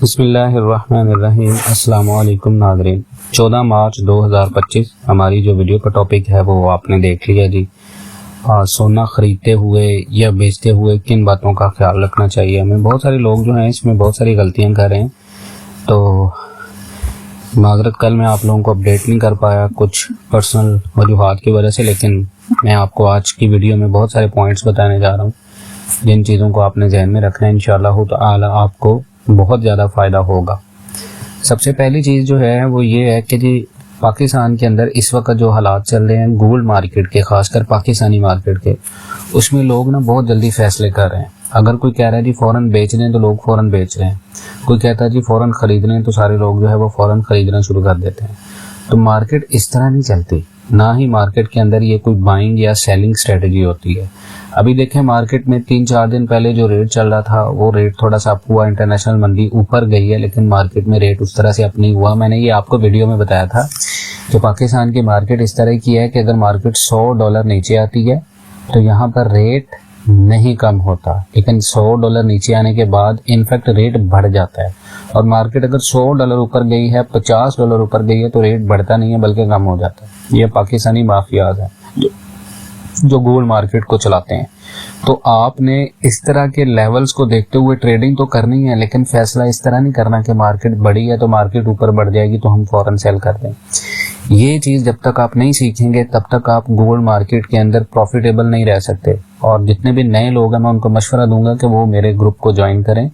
बिस्मिल्लाहिर्रहमानिर्रहीम। अस्सलाम वालेकुम नाज़रीन। 14 मार्च 2025 हमारी जो वीडियो का टॉपिक है वो आपने देख लिया जी। सोना खरीदते हुए या बेचते हुए किन बातों का ख्याल रखना चाहिए हमें। बहुत सारे लोग जो हैं इसमें बहुत सारी गलतियां कर रहे हैं, तो माजरत कल मैं आप लोगों को अपडेट नहीं कर पाया कुछ पर्सनल वजूहात की वजह से, लेकिन मैं आपको आज की वीडियो में बहुत सारे पॉइंट्स बताने जा रहा हूँ जिन चीज़ों को आपने जहन में रखना है। इंशाअल्लाह ताला आपको बहुत ज़्यादा फ़ायदा होगा। सबसे पहली चीज़ जो है वो ये है कि जी पाकिस्तान के अंदर इस वक्त जो हालात चल रहे हैं गोल्ड मार्केट के, खासकर पाकिस्तानी मार्केट के, उसमें लोग ना बहुत जल्दी फैसले कर रहे हैं। अगर कोई कह रहा है जी फ़ौरन बेच रहे हैं तो लोग फ़ौरन बेच रहे हैं, कोई कहता है जी फ़ौरन ख़रीद रहे हैं तो सारे लोग जो है वो फ़ौरन ख़रीदना शुरू कर देते हैं। तो मार्केट इस तरह नहीं चलती, ना ही मार्केट के अंदर ये कोई बाइंग या सेलिंग स्ट्रेटजी होती है। अभी देखें मार्केट में 3-4 दिन पहले जो रेट चल रहा था वो रेट थोड़ा सा अप हुआ, इंटरनेशनल मंदी ऊपर गई है, लेकिन मार्केट में रेट उस तरह से अप नहीं हुआ। मैंने ये आपको वीडियो में बताया था कि पाकिस्तान की मार्केट इस तरह की है कि अगर मार्केट $100 नीचे आती है तो यहाँ पर रेट नहीं कम होता, लेकिन $100 नीचे आने के बाद इनफैक्ट रेट बढ़ जाता है। और मार्केट अगर $100 ऊपर गई है, $50 ऊपर गई है तो रेट बढ़ता नहीं है बल्कि कम हो जाता है। ये पाकिस्तानी माफियाज हैं जो गोल्ड मार्केट को चलाते हैं। तो आपने इस तरह के लेवल्स को देखते हुए ट्रेडिंग तो करनी है, लेकिन फैसला इस तरह नहीं करना कि मार्केट बढ़ी है तो मार्केट ऊपर बढ़ जाएगी तो हम फौरन सेल कर दें। ये चीज़ जब तक आप नहीं सीखेंगे तब तक आप गोल्ड मार्केट के अंदर प्रॉफिटेबल नहीं रह सकते। और जितने भी नए लोग हैं मैं उनको मशवरा दूंगा कि वो मेरे ग्रुप को ज्वाइन करें।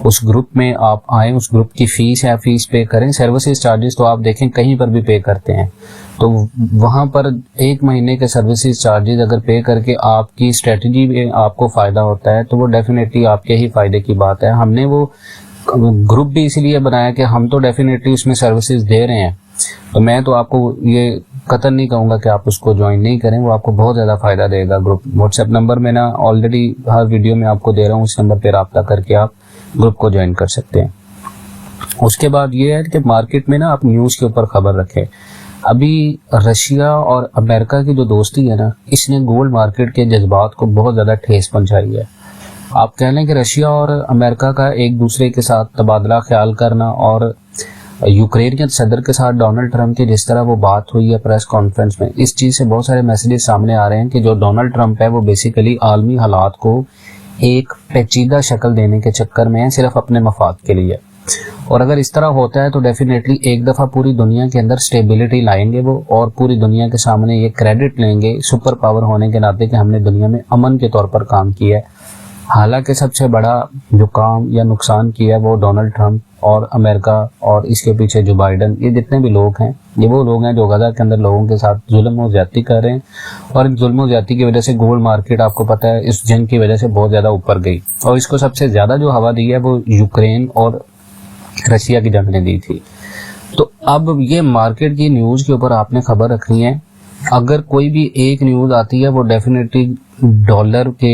उस ग्रुप में आप आएँ, उस ग्रुप की फीस है, फीस पे करें। सर्विसेज चार्जेस तो आप देखें कहीं पर भी पे करते हैं, तो वहाँ पर 1 महीने के सर्विसेज चार्जेस अगर पे करके आपकी स्ट्रेटजी में आपको फ़ायदा होता है तो वो डेफिनेटली आपके ही फ़ायदे की बात है। हमने वो ग्रुप भी इसीलिए बनाया कि हम तो डेफिनेटली उसमें सर्विसेज दे रहे हैं, तो मैं तो आपको ये कतई नहीं कहूँगा कि आप उसको ज्वाइन नहीं करें, वो आपको बहुत ज़्यादा फ़ायदा देगा। ग्रुप व्हाट्सएप नंबर में ना ऑलरेडी हर वीडियो में आपको दे रहा हूँ, उस नंबर पर रब्ता करके आप ग्रुप को ज्वाइन कर सकते हैं। उसके बाद ये है कि मार्केट में ना आप न्यूज़ के ऊपर खबर रखें। अभी रशिया और अमेरिका की जो दोस्ती है ना, इसने गोल्ड मार्केट के जज्बात को बहुत ज़्यादा ठेस पहुंचाई है। आप कह लें कि रशिया और अमेरिका का एक दूसरे के साथ तबादला ख्याल करना और यूक्रेनियन सदर के साथ डोनाल्ड ट्रंप की जिस तरह वो बात हुई है प्रेस कॉन्फ्रेंस में, इस चीज़ से बहुत सारे मैसेजेस सामने आ रहे हैं कि जो डोनाल्ड ट्रंप है वो बेसिकली आलमी हालात को एक पेचीदा शक्ल देने के चक्कर में है, सिर्फ अपने मफाद के लिए। और अगर इस तरह होता है तो डेफिनेटली एक दफ़ा पूरी दुनिया के अंदर स्टेबिलिटी लाएंगे वो, और पूरी दुनिया के सामने ये क्रेडिट लेंगे सुपर पावर होने के नाते कि हमने दुनिया में अमन के तौर पर काम किया है। हालांकि सबसे बड़ा जो काम या नुकसान किया है वो डोनाल्ड ट्रंप और अमेरिका और इसके पीछे जो बाइडन, ये जितने भी लोग हैं ये वो लोग हैं जो गजा के अंदर लोगों के साथ जुल्म और ज्यादती कर रहे हैं। और इन जुल्म और ज्यादती की वजह से गोल्ड मार्केट आपको पता है इस जंग की वजह से बहुत ज़्यादा ऊपर गई, और इसको सबसे ज़्यादा जो हवा दी है वो यूक्रेन और रशिया की जंग ने दी थी। तो अब ये मार्केट की न्यूज़ के ऊपर आपने खबर रखनी है। अगर कोई भी एक न्यूज़ आती है वो डेफिनेटली डॉलर के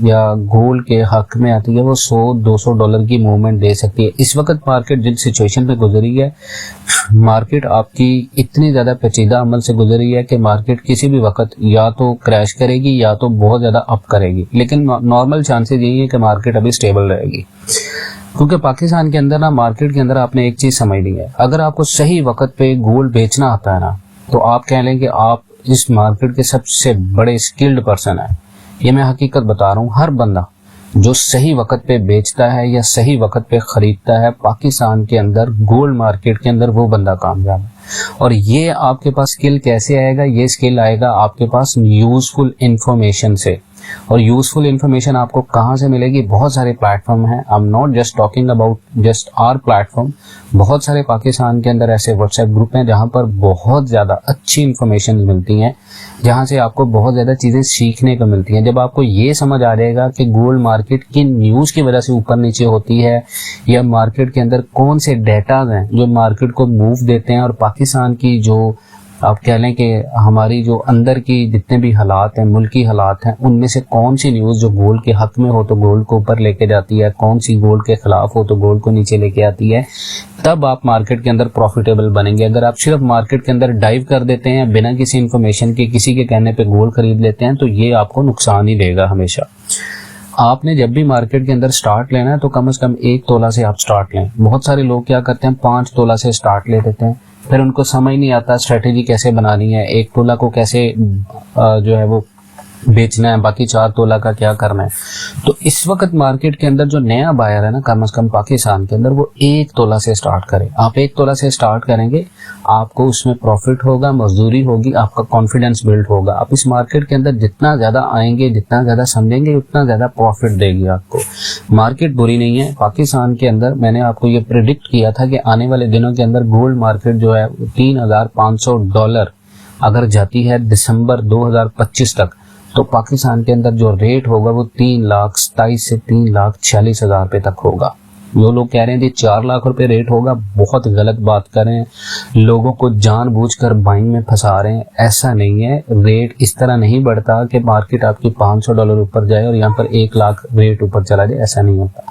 या गोल्ड के हक में आती है, वो $100-200 की मूवमेंट दे सकती है। इस वक्त मार्केट जिस सिचुएशन पे गुजरी है, मार्केट आपकी इतनी ज़्यादा पेचीदा अमल से गुजरी है कि मार्केट किसी भी वक्त या तो क्रैश करेगी या तो बहुत ज़्यादा अप करेगी, लेकिन नॉर्मल चांसेस यही है कि मार्केट अभी स्टेबल रहेगी। क्योंकि पाकिस्तान के अंदर ना मार्केट के अंदर आपने एक चीज़ समझ ली है, अगर आपको सही वक्त पे गोल्ड बेचना आता है ना तो आप कह लें कि आप इस मार्केट के सबसे बड़े स्किल्ड पर्सन है। ये मैं हकीकत बता रहा हूँ, हर बंदा जो सही वक्त पे बेचता है या सही वक्त पे खरीदता है पाकिस्तान के अंदर गोल्ड मार्केट के अंदर, वो बंदा कामयाब है। और ये आपके पास स्किल कैसे आएगा? ये स्किल आएगा आपके पास यूजफुल इंफॉर्मेशन से। और यूजफुल इंफॉर्मेशन आपको कहाँ से मिलेगी? बहुत सारे प्लेटफॉर्म हैं। I am not just talking about just our platform. बहुत सारे पाकिस्तान के अंदर ऐसे व्हाट्सएप ग्रुप हैं जहाँ पर बहुत ज़्यादा अच्छी इंफॉर्मेशन मिलती हैं, जहाँ से आपको बहुत ज़्यादा चीज़ें सीखने को मिलती हैं। जब आपको ये समझ आ जाएगा कि गोल्ड मार्केट किन न्यूज़ की वजह से ऊपर नीचे होती है, या मार्केट के अंदर कौन से डेटाज हैं जो मार्केट को मूव देते हैं, और पाकिस्तान की जो आप कह लें कि हमारी जो अंदर की जितने भी हालात हैं, मुल्की हालात हैं, उनमें से कौन सी न्यूज़ जो गोल्ड के हक में हो तो गोल्ड को ऊपर लेके जाती है, कौन सी गोल्ड के खिलाफ हो तो गोल्ड को नीचे लेके आती है, तब आप मार्केट के अंदर प्रॉफिटेबल बनेंगे। अगर आप सिर्फ मार्केट के अंदर डाइव कर देते हैं बिना किसी इन्फॉर्मेशन के, किसी के कहने पे गोल्ड खरीद लेते हैं, तो ये आपको नुकसान ही देगा हमेशा। आपने जब भी मार्केट के अंदर स्टार्ट लेना है तो कम से कम 1 तोला से आप स्टार्ट लें। बहुत सारे लोग क्या करते हैं 5 तोला से स्टार्ट ले देते हैं, फिर उनको समझ नहीं आता स्ट्रेटेजी कैसे बनानी है, 1 तोला को कैसे जो है वो बेचना है, बाकी 4 तोला का क्या करना है। तो इस वक्त मार्केट के अंदर जो नया बायर है ना, कम से कम पाकिस्तान के अंदर, वो 1 तोला से स्टार्ट करें। आप 1 तोला से स्टार्ट करेंगे, आपको उसमें प्रॉफिट होगा, मजदूरी होगी, आपका कॉन्फिडेंस बिल्ड होगा। आप इस मार्केट के अंदर जितना ज्यादा आएंगे, जितना ज्यादा समझेंगे, उतना ज्यादा प्रॉफिट देगी आपको। मार्केट बुरी नहीं है पाकिस्तान के अंदर। मैंने आपको ये प्रिडिक्ट किया था कि आने वाले दिनों के अंदर गोल्ड मार्केट जो है $3,500 अगर जाती है दिसंबर 2025 तक, तो पाकिस्तान के अंदर जो रेट होगा वो 3,27,000 से 3,46,000 रुपए तक होगा। जो लोग कह रहे हैं कि 4 लाख रुपए रेट होगा, बहुत गलत बात कर रहे हैं, लोगों को जानबूझकर बाइंग में फंसा रहे हैं। ऐसा नहीं है, रेट इस तरह नहीं बढ़ता कि मार्केट आपकी $500 ऊपर जाए और यहाँ पर 1 लाख रेट ऊपर चला जाए, ऐसा नहीं होता।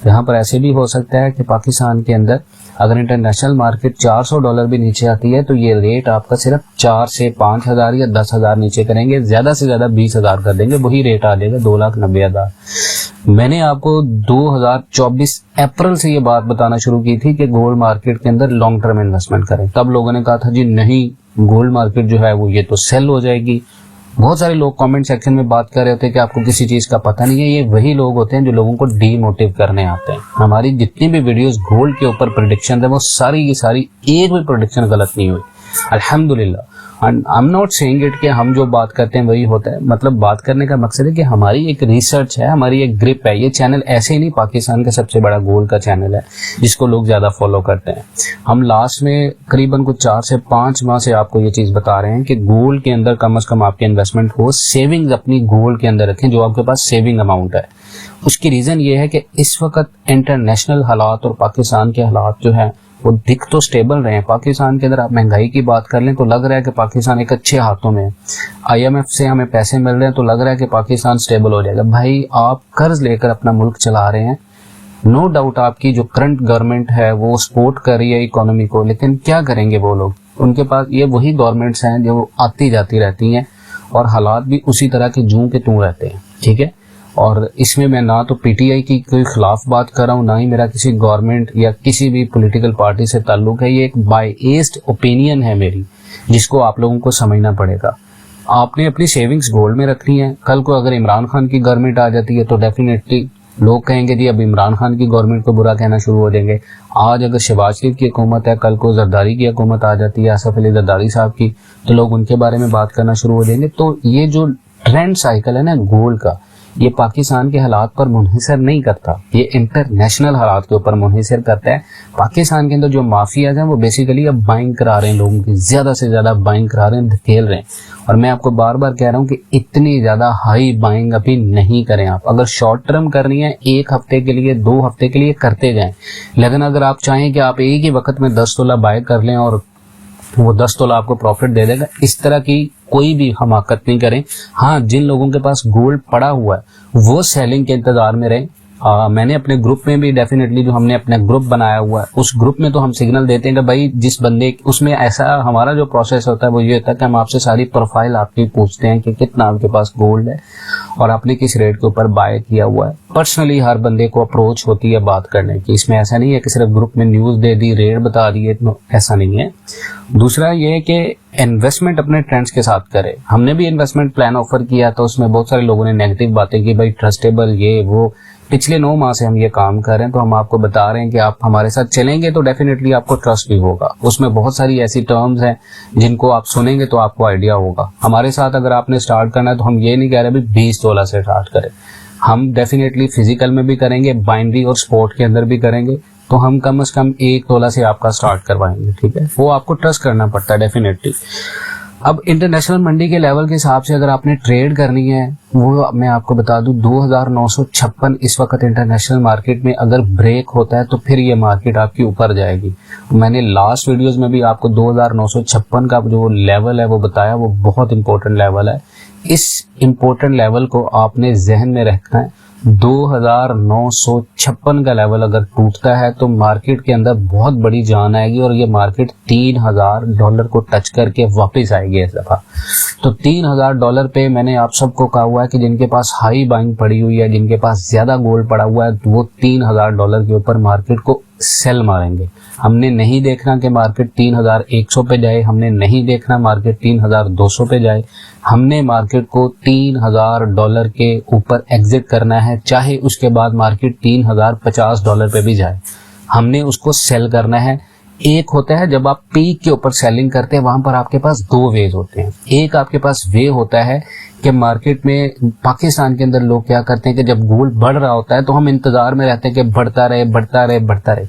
यहाँ पर ऐसे भी हो सकता है कि पाकिस्तान के अंदर अगर इंटरनेशनल मार्केट $400 भी नीचे आती है तो ये रेट आपका सिर्फ 4 से 5,000 या 10,000 नीचे करेंगे, ज्यादा से ज्यादा 20,000 कर देंगे, वही रेट आ जाएगा 2,90,000। मैंने आपको 2024 अप्रैल से ये बात बताना शुरू की थी कि गोल्ड मार्केट के अंदर लॉन्ग टर्म इन्वेस्टमेंट करें। तब लोगों ने कहा था जी नहीं, गोल्ड मार्केट जो है वो ये तो सेल हो जाएगी। बहुत सारे लोग कमेंट सेक्शन में बात कर रहे होते हैं कि आपको किसी चीज का पता नहीं है। ये वही लोग होते हैं जो लोगों को डीमोटिव करने आते हैं। हमारी जितनी भी वीडियोस गोल्ड के ऊपर प्रेडिक्शन है वो सारी की सारी एक भी प्रेडिक्शन गलत नहीं हुई, अल्हम्दुलिल्लाह। And I am not saying it कि हम जो बात करते हैं वही होता है। मतलब बात करने का मकसद है कि हमारी एक रिसर्च है, हमारी एक ग्रिप है। ये चैनल ऐसे ही नहीं पाकिस्तान का सबसे बड़ा गोल्ड का चैनल है जिसको लोग ज्यादा फॉलो करते हैं। हम लास्ट में करीबन कुछ 4 से 5 माह से आपको ये चीज बता रहे हैं कि गोल्ड के अंदर कम से कम आपके इन्वेस्टमेंट हो, सेविंग्स अपनी गोल्ड के अंदर रखें जो आपके पास सेविंग अमाउंट है। उसकी रीजन ये है कि इस वक्त इंटरनेशनल हालात और पाकिस्तान के हालात जो है वो दिख तो स्टेबल रहे हैं। पाकिस्तान के अंदर आप महंगाई की बात कर लें तो लग रहा है कि पाकिस्तान एक अच्छे हाथों में है। IMF से हमें पैसे मिल रहे हैं तो लग रहा है कि पाकिस्तान स्टेबल हो जाएगा। भाई आप कर्ज लेकर अपना मुल्क चला रहे हैं, नो डाउट आपकी जो करंट गवर्नमेंट है वो सपोर्ट कर रही है इकोनॉमी को, लेकिन क्या करेंगे वो लोग? उनके पास ये वही गवर्नमेंट्स हैं जो आती जाती रहती हैं और हालात भी उसी तरह के जूं के तूं रहते हैं, ठीक है। और इसमें मैं ना तो PTI की कोई खिलाफ बात कर रहा हूँ, ना ही मेरा किसी गवर्नमेंट या किसी भी पॉलिटिकल पार्टी से ताल्लुक है। ये एक बायस्ड ओपिनियन है मेरी, जिसको आप लोगों को समझना पड़ेगा। आपने अपनी सेविंग्स गोल्ड में रखनी है। कल को अगर इमरान खान की गवर्नमेंट आ जाती है तो डेफिनेटली लोग कहेंगे जी अब इमरान खान की गवर्नमेंट को बुरा कहना शुरू हो जाएंगे। आज अगर शहबाज शरीफ की हुकूमत है, कल को जरदारी की हुकूमत आ जाती है, आसिफ अली जरदारी साहब की, तो लोग उनके बारे में बात करना शुरू हो जाएंगे। तो ये जो ट्रेंड साइकिल है ना गोल्ड का, ये पाकिस्तान के हालात पर मुनहिसर नहीं करता, ये इंटरनेशनल हालात के ऊपर मुनहिसर करता है। पाकिस्तान के अंदर जो माफियाज हैं वो बेसिकली अब बाइंग करा रहे हैं, लोगों की ज्यादा से ज्यादा बाइंग करा रहे हैं, धकेल रहे हैं। और मैं आपको बार बार कह रहा हूं कि इतनी ज्यादा हाई बाइंग अभी नहीं करें। आप अगर शॉर्ट टर्म करनी है 1 हफ्ते के लिए, 2 हफ्ते के लिए करते जाएं, लेकिन अगर आप चाहें कि आप एक ही वक्त में 10 तोला बाय कर लें और वो 10 तोला आपको प्रॉफिट दे देगा, इस तरह की कोई भी हमाकत नहीं करें। हाँ, जिन लोगों के पास गोल्ड पड़ा हुआ है वो सेलिंग के इंतजार में रहें। मैंने अपने ग्रुप में भी डेफिनेटली जो हमने अपना ग्रुप बनाया हुआ है उस ग्रुप में तो हम सिग्नल देते हैं कि भाई जिस बंदे उसमें ऐसा हमारा जो प्रोसेस होता है वो ये होता है कि हम आपसे सारी प्रोफाइल आपकी पूछते हैं कि कितना आपके पास गोल्ड है और आपने किस रेट के ऊपर बाय किया हुआ है। पर्सनली हर बंदे को अप्रोच होती है बात करने की। इसमें ऐसा नहीं है कि सिर्फ ग्रुप में न्यूज दे दी, रेट बता दी है, ऐसा नहीं है। दूसरा ये है कि इन्वेस्टमेंट अपने ट्रेंड्स के साथ करे। हमने भी इन्वेस्टमेंट प्लान ऑफर किया तो उसमें बहुत सारे लोगों ने नेगेटिव बातें की, भाई ट्रस्टेबल ये वो। पिछले 9 माह से हम ये काम कर रहे हैं तो हम आपको बता रहे हैं कि आप हमारे साथ चलेंगे तो डेफिनेटली आपको ट्रस्ट भी होगा। उसमें बहुत सारी ऐसी टर्म्स हैं जिनको आप सुनेंगे तो आपको आइडिया होगा। हमारे साथ अगर आपने स्टार्ट करना है तो हम ये नहीं कह रहे 20 तोला से स्टार्ट करें। हम डेफिनेटली फिजिकल में भी करेंगे, बाइनरी और स्पोर्ट के अंदर भी करेंगे। तो हम कम से कम 1 तोला से आपका स्टार्ट करवाएंगे, ठीक है। वो आपको ट्रस्ट करना पड़ता है डेफिनेटली। अब इंटरनेशनल मंडी के लेवल के हिसाब से अगर आपने ट्रेड करनी है, वो मैं आपको बता दूं 2956 इस वक्त इंटरनेशनल मार्केट में अगर ब्रेक होता है तो फिर ये मार्केट आपकी ऊपर जाएगी। मैंने लास्ट वीडियोस में भी आपको 2956 का जो लेवल है वो बताया, वो बहुत इंपॉर्टेंट लेवल है। इस इंपॉर्टेंट लेवल को आपने जहन में रखना है। 2956 का लेवल अगर टूटता है तो मार्केट के अंदर बहुत बड़ी जान आएगी और ये मार्केट $3000 को टच करके वापस आएगी इस दफा। तो $3000 पे मैंने आप सबको कहा हुआ है कि जिनके पास हाई बाइंग पड़ी हुई है, जिनके पास ज्यादा गोल्ड पड़ा हुआ है, तो वो $3000 के ऊपर मार्केट को सेल मारेंगे। हमने नहीं देखना कि मार्केट 3100 पे जाए, हमने नहीं देखना मार्केट 3200 पे जाए, हमने मार्केट को $3000 के ऊपर एग्जिट करना है, चाहे उसके बाद मार्केट $3050 पे भी जाए, हमने उसको सेल करना है। एक होता है जब आप पीक के ऊपर सेलिंग करते हैं, वहां पर आपके पास दो वेज होते हैं। एक आपके पास वे होता है कि मार्केट में पाकिस्तान के अंदर लोग क्या करते हैं कि जब गोल्ड बढ़ रहा होता है तो हम इंतजार में रहते हैं कि बढ़ता रहे बढ़ता रहे बढ़ता रहे।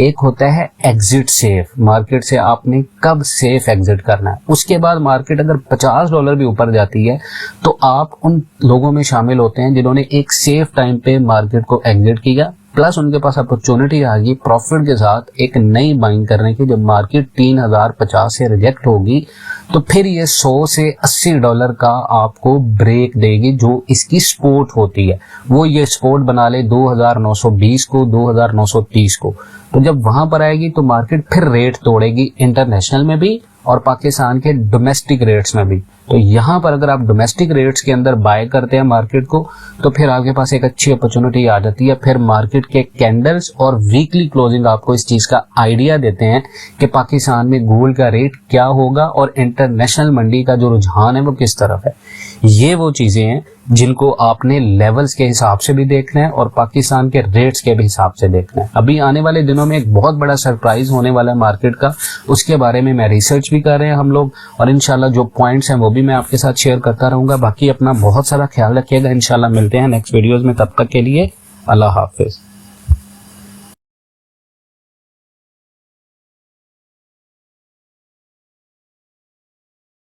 एक होता है एग्जिट सेफ, मार्केट से आपने कब सेफ एग्जिट करना है। उसके बाद मार्केट अगर $50 भी ऊपर जाती है तो आप उन लोगों में शामिल होते हैं जिन्होंने एक सेफ टाइम पे मार्केट को एग्जिट किया, प्लस उनके पास अपॉर्चुनिटी आ गई प्रॉफिट के साथ एक नई बाइंग करने की। जब मार्केट 3050 से रिजेक्ट होगी तो फिर ये $100 से $80 का आपको ब्रेक देगी, जो इसकी सपोर्ट होती है। वो ये सपोर्ट बना ले 2920 को, 2930 को। तो जब वहां पर आएगी तो मार्केट फिर रेट तोड़ेगी, इंटरनेशनल में भी और पाकिस्तान के डोमेस्टिक रेट्स में भी। तो यहाँ पर अगर आप डोमेस्टिक रेट्स के अंदर बाय करते हैं मार्केट को तो फिर आपके पास एक अच्छी अपॉर्चुनिटी आ जाती है। फिर मार्केट के कैंडल्स और वीकली क्लोजिंग आपको इस चीज का आइडिया देते हैं कि पाकिस्तान में गोल्ड का रेट क्या होगा और इंटरनेशनल मंडी का जो रुझान है वो किस तरफ है। ये वो चीजें हैं जिनको आपने लेवल्स के हिसाब से भी देखना है और पाकिस्तान के रेट्स के भी हिसाब से देखना है। अभी आने वाले दिनों में एक बहुत बड़ा सरप्राइज होने वाला है मार्केट का, उसके बारे में मैं रिसर्च भी कर रहे हैं हम लोग और इंशाल्लाह जो पॉइंट्स हैं वो भी मैं आपके साथ शेयर करता रहूंगा। बाकी अपना बहुत सारा ख्याल रखिएगा, इंशाल्लाह मिलते हैं नेक्स्ट वीडियोस में। तब तक के लिए अल्लाह हाफिज।